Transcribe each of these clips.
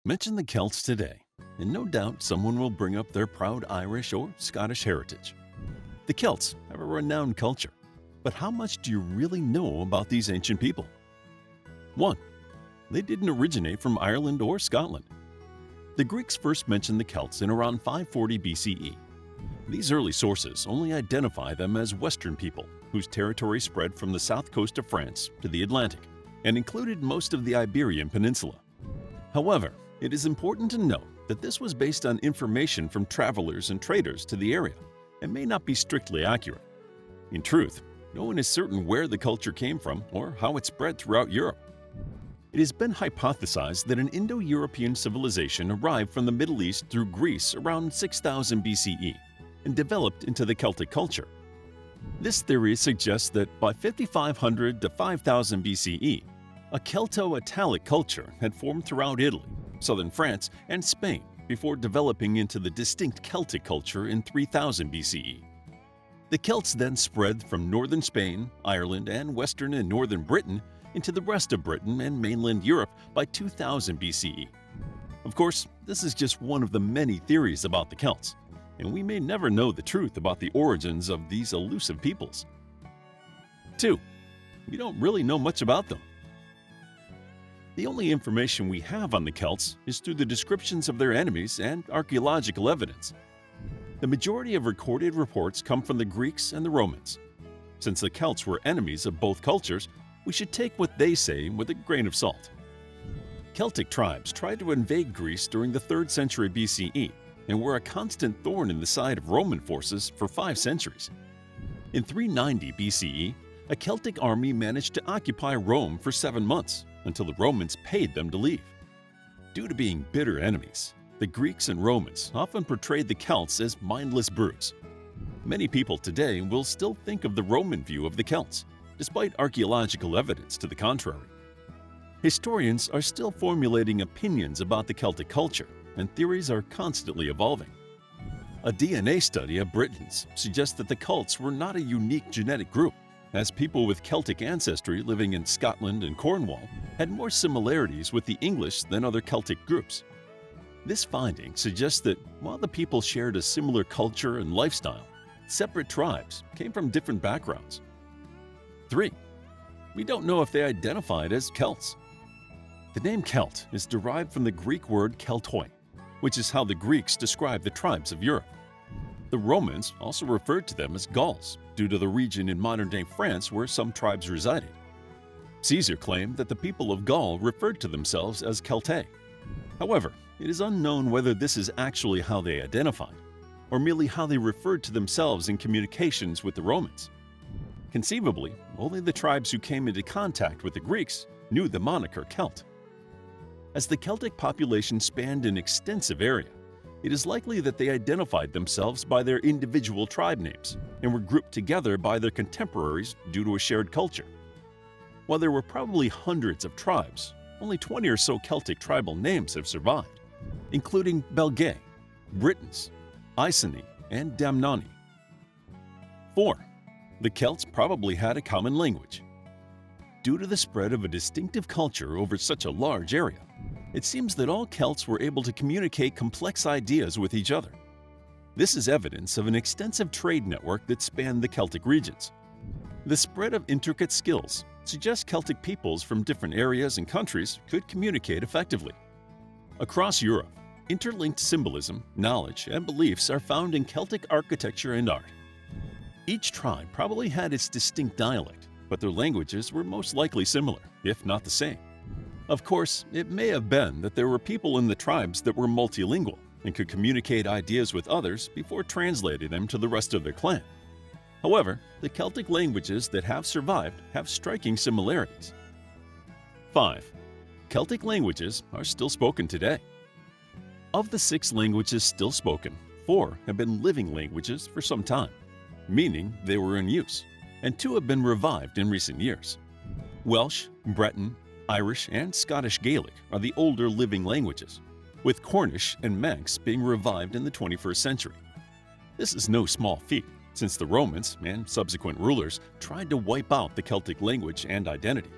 Mention the Celts today, and no doubt someone will bring up their proud Irish or Scottish heritage. The Celts have a renowned culture, but how much do you really know about these ancient people? 1. They didn't originate from Ireland or Scotland. The Greeks first mentioned the Celts in around 540 BCE. These early sources only identify them as Western people whose territory spread from the south coast of France to the Atlantic and included most of the Iberian Peninsula. However, it is important to note that this was based on information from travelers and traders to the area and may not be strictly accurate. In truth, no one is certain where the culture came from or how it spread throughout Europe. It has been hypothesized that an Indo-European civilization arrived from the Middle East through Greece around 6000 BCE and developed into the Celtic culture. This theory suggests that by 5500 to 5000 BCE, a Celto-Italic culture had formed throughout Italy, southern France, and Spain before developing into the distinct Celtic culture in 3000 BCE. The Celts then spread from northern Spain, Ireland, and western and northern Britain into the rest of Britain and mainland Europe by 2000 BCE. Of course, this is just one of the many theories about the Celts, and we may never know the truth about the origins of these elusive peoples. 2. We don't really know much about them. The only information we have on the Celts is through the descriptions of their enemies and archaeological evidence. The majority of recorded reports come from the Greeks and the Romans. Since the Celts were enemies of both cultures, we should take what they say with a grain of salt. Celtic tribes tried to invade Greece during the 3rd century BCE and were a constant thorn in the side of Roman forces for 5 centuries. In 390 BCE, a Celtic army managed to occupy Rome for 7 months until the Romans paid them to leave. Due to being bitter enemies, the Greeks and Romans often portrayed the Celts as mindless brutes. Many people today will still think of the Roman view of the Celts, despite archaeological evidence to the contrary. Historians are still formulating opinions about the Celtic culture, and theories are constantly evolving. A DNA study of Britons suggests that the Celts were not a unique genetic group, as people with Celtic ancestry living in Scotland and Cornwall had more similarities with the English than other Celtic groups. This finding suggests that while the people shared a similar culture and lifestyle, separate tribes came from different backgrounds. 3. We don't know if they identified as Celts. The name Celt is derived from the Greek word keltoi, which is how the Greeks described the tribes of Europe. The Romans also referred to them as Gauls due to the region in modern-day France where some tribes resided. Caesar claimed that the people of Gaul referred to themselves as Celtae. However, it is unknown whether this is actually how they identified, or merely how they referred to themselves in communications with the Romans. Conceivably, only the tribes who came into contact with the Greeks knew the moniker Celt. As the Celtic population spanned an extensive area, it is likely that they identified themselves by their individual tribe names and were grouped together by their contemporaries due to a shared culture. While there were probably hundreds of tribes, only 20 or so Celtic tribal names have survived, including Belgae, Britons, Iceni, and Damnani. 4. The Celts probably had a common language. Due to the spread of a distinctive culture over such a large area, it seems that all Celts were able to communicate complex ideas with each other. This is evidence of an extensive trade network that spanned the Celtic regions. The spread of intricate skills suggests Celtic peoples from different areas and countries could communicate effectively. Across Europe, interlinked symbolism, knowledge, and beliefs are found in Celtic architecture and art. Each tribe probably had its distinct dialect, but their languages were most likely similar, if not the same. Of course, it may have been that there were people in the tribes that were multilingual and could communicate ideas with others before translating them to the rest of their clan. However, the Celtic languages that have survived have striking similarities. 5. Celtic languages are still spoken today. Of the 6 languages still spoken, 4 have been living languages for some time, meaning they were in use, and 2 have been revived in recent years. Welsh, Breton, Irish, and Scottish Gaelic are the older living languages, with Cornish and Manx being revived in the 21st century. This is no small feat, since the Romans and subsequent rulers tried to wipe out the Celtic language and identity.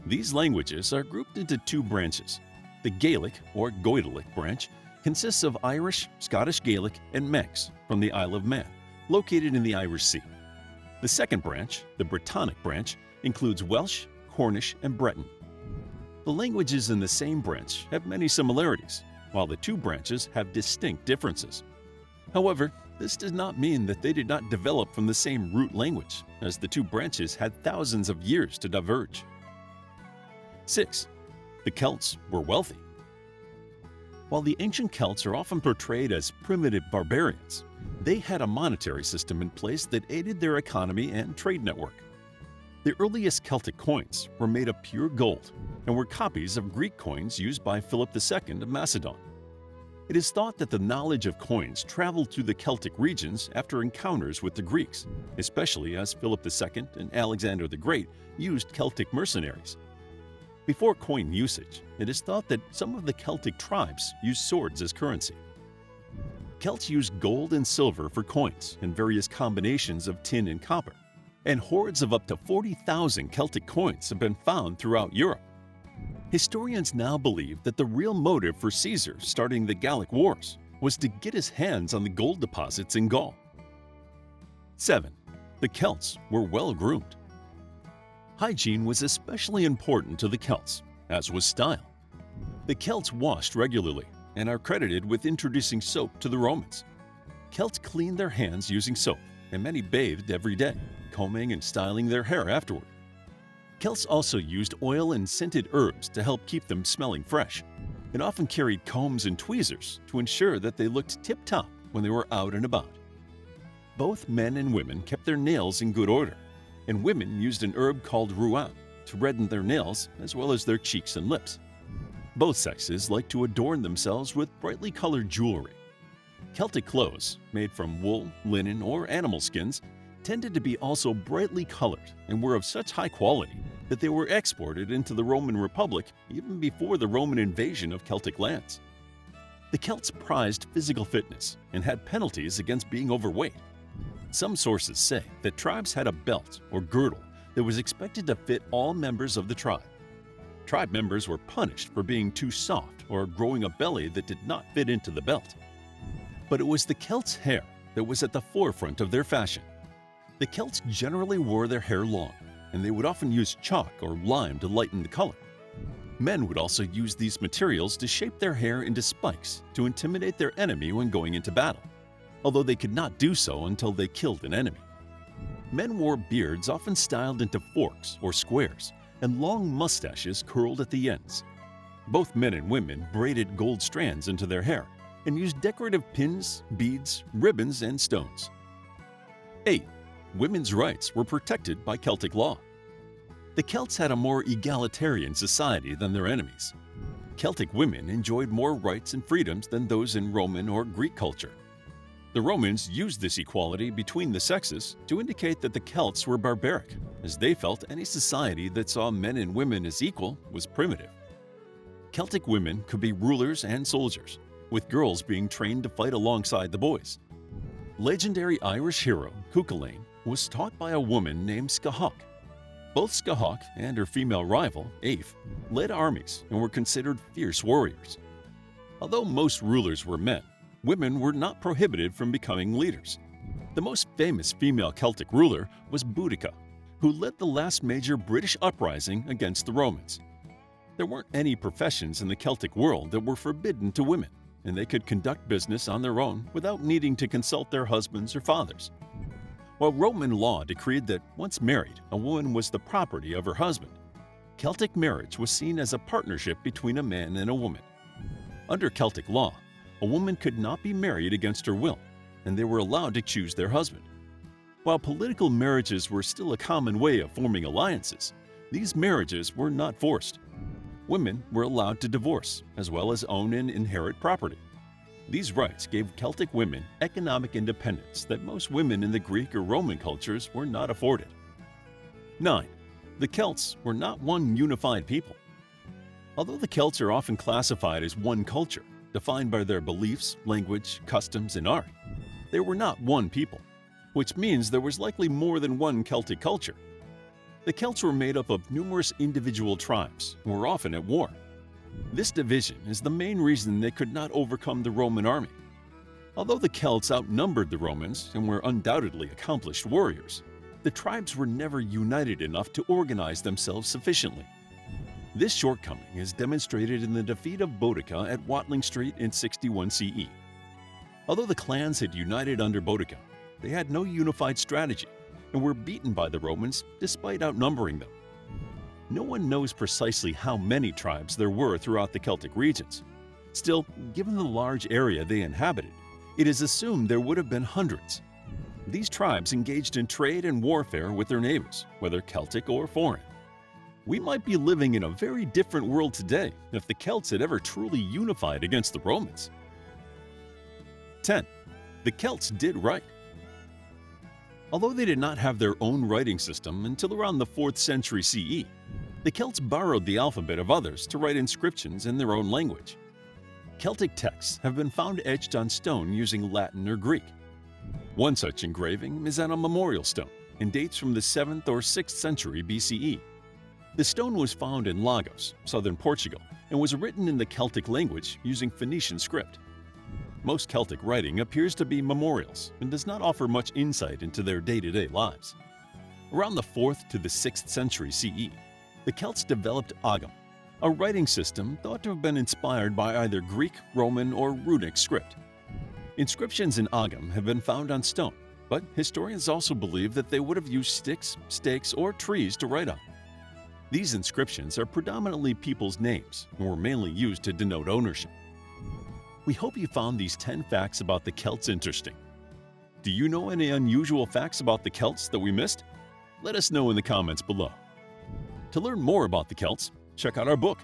These languages are grouped into 2 branches: The Gaelic or Goidelic branch consists of Irish, Scottish Gaelic, and Manx from the Isle of Man, located in the Irish Sea. The second branch, the Brittonic branch, includes Welsh, Cornish, and Breton. The languages in the same branch have many similarities, while the two branches have distinct differences. However, this does not mean that they did not develop from the same root language, as the two branches had thousands of years to diverge. 6. The Celts were wealthy. While the ancient Celts are often portrayed as primitive barbarians, they had a monetary system in place that aided their economy and trade network. The earliest Celtic coins were made of pure gold and were copies of Greek coins used by Philip II of Macedon. It is thought that the knowledge of coins traveled through the Celtic regions after encounters with the Greeks, especially as Philip II and Alexander the Great used Celtic mercenaries. Before coin usage, it is thought that some of the Celtic tribes used swords as currency. Celts used gold and silver for coins and various combinations of tin and copper, and hordes of up to 40,000 Celtic coins have been found throughout Europe. Historians now believe that the real motive for Caesar starting the Gallic Wars was to get his hands on the gold deposits in Gaul. 7. The Celts were well groomed. Hygiene was especially important to the Celts, as was style. The Celts washed regularly and are credited with introducing soap to the Romans. Celts cleaned their hands using soap, and many bathed every day, combing and styling their hair afterward. Celts also used oil and scented herbs to help keep them smelling fresh, and often carried combs and tweezers to ensure that they looked tip-top when they were out and about. Both men and women kept their nails in good order, and women used an herb called ruan to redden their nails as well as their cheeks and lips. Both sexes liked to adorn themselves with brightly colored jewelry. Celtic clothes, made from wool, linen, or animal skins, tended to be also brightly colored and were of such high quality that they were exported into the Roman Republic even before the Roman invasion of Celtic lands. The Celts prized physical fitness and had penalties against being overweight. Some sources say that tribes had a belt or girdle that was expected to fit all members of the tribe. Tribe members were punished for being too soft or growing a belly that did not fit into the belt. But it was the Celts' hair that was at the forefront of their fashion. The Celts generally wore their hair long, and they would often use chalk or lime to lighten the color. Men would also use these materials to shape their hair into spikes to intimidate their enemy when going into battle, although they could not do so until they killed an enemy. Men wore beards often styled into forks or squares, and long mustaches curled at the ends. Both men and women braided gold strands into their hair and used decorative pins, beads, ribbons, and stones. 8. Women's rights were protected by Celtic law. The Celts had a more egalitarian society than their enemies. Celtic women enjoyed more rights and freedoms than those in Roman or Greek culture. The Romans used this equality between the sexes to indicate that the Celts were barbaric, as they felt any society that saw men and women as equal was primitive. Celtic women could be rulers and soldiers, with girls being trained to fight alongside the boys. Legendary Irish hero Cuchulainn was taught by a woman named Scahawk. Both Scahawk and her female rival, Aoife, led armies and were considered fierce warriors. Although most rulers were men, women were not prohibited from becoming leaders. The most famous female Celtic ruler was Boudica, who led the last major British uprising against the Romans. There weren't any professions in the Celtic world that were forbidden to women, and they could conduct business on their own without needing to consult their husbands or fathers. While Roman law decreed that once married, a woman was the property of her husband, Celtic marriage was seen as a partnership between a man and a woman. Under Celtic law, a woman could not be married against her will, and they were allowed to choose their husband. While political marriages were still a common way of forming alliances, these marriages were not forced. Women were allowed to divorce, as well as own and inherit property. These rights gave Celtic women economic independence that most women in the Greek or Roman cultures were not afforded. 9. The Celts were not one unified people. Although the Celts are often classified as one culture, defined by their beliefs, language, customs, and art, they were not one people, which means there was likely more than one Celtic culture. The Celts were made up of numerous individual tribes and were often at war. This division is the main reason they could not overcome the Roman army. Although the Celts outnumbered the Romans and were undoubtedly accomplished warriors, the tribes were never united enough to organize themselves sufficiently. This shortcoming is demonstrated in the defeat of Boudicca at Watling Street in 61 CE. Although the clans had united under Boudicca, they had no unified strategy and were beaten by the Romans despite outnumbering them. No one knows precisely how many tribes there were throughout the Celtic regions. Still, given the large area they inhabited, it is assumed there would have been hundreds. These tribes engaged in trade and warfare with their neighbors, whether Celtic or foreign. We might be living in a very different world today if the Celts had ever truly unified against the Romans. 10. The Celts did write. Although they did not have their own writing system until around the 4th century CE, the Celts borrowed the alphabet of others to write inscriptions in their own language. Celtic texts have been found etched on stone using Latin or Greek. One such engraving is on a memorial stone and dates from the 7th or 6th century BCE. The stone was found in Lagos, southern Portugal, and was written in the Celtic language using Phoenician script. Most Celtic writing appears to be memorials and does not offer much insight into their day-to-day lives. Around the 4th to the 6th century CE, the Celts developed Agam, a writing system thought to have been inspired by either Greek, Roman, or runic script. Inscriptions in Agam have been found on stone, but historians also believe that they would have used sticks, stakes, or trees to write on. These inscriptions are predominantly people's names and were mainly used to denote ownership. We hope you found these 10 facts about the Celts interesting. Do you know any unusual facts about the Celts that we missed? Let us know in the comments below. To learn more about the Celts, check out our book,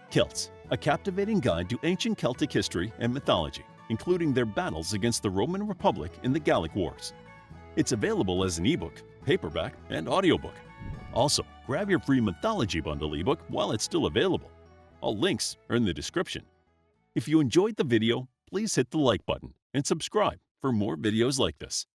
Celts, a captivating guide to ancient Celtic history and mythology, including their battles against the Roman Republic in the Gallic Wars. It's available as an ebook, paperback, and audiobook. Also, grab your free mythology bundle ebook while it's still available. All links are in the description. If you enjoyed the video, please hit the like button and subscribe for more videos like this.